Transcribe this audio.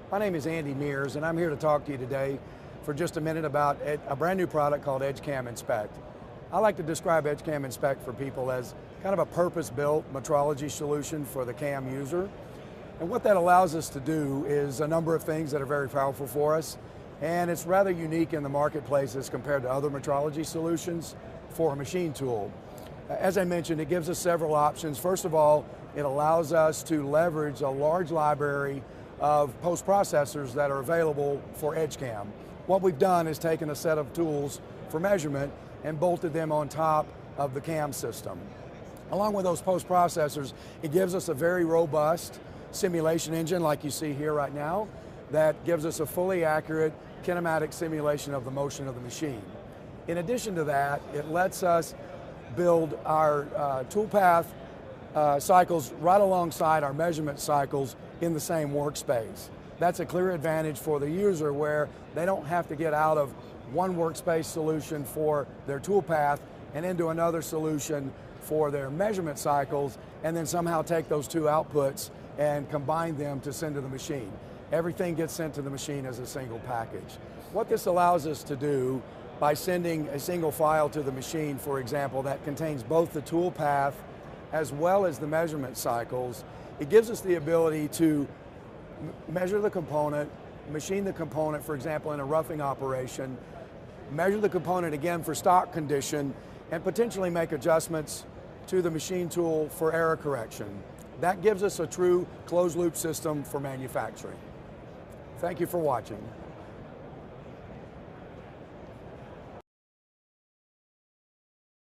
My name is Andy Mears, and I'm here to talk to you today for just a minute about a brand new product called Edgecam Inspect. I like to describe Edgecam Inspect for people as kind of a purpose-built metrology solution for the CAM user. And what that allows us to do is a number of things that are very powerful for us, and it's rather unique in the marketplace as compared to other metrology solutions for a machine tool. As I mentioned, it gives us several options. First of all, it allows us to leverage a large library of postprocessors that are available for Edgecam. What we've done is taken a set of tools for measurement and bolted them on top of the CAM system. Along with those postprocessors, it gives us a very robust simulation engine like you see here right now that gives us a fully accurate kinematic simulation of the motion of the machine. In addition to that, it lets us build our toolpath cycles right alongside our measurement cycles in the same workspace. That's a clear advantage for the user where they don't have to get out of one workspace solution for their toolpath and into another solution for their measurement cycles and then somehow take those two outputs and combine them to send to the machine. Everything gets sent to the machine as a single package. What this allows us to do by sending a single file to the machine, for example, that contains both the toolpath as well as the measurement cycles, it gives us the ability to measure the component, machine the component, for example, in a roughing operation, measure the component again for stock condition, and potentially make adjustments to the machine tool for error correction. That gives us a true closed loop system for manufacturing. Thank you for watching.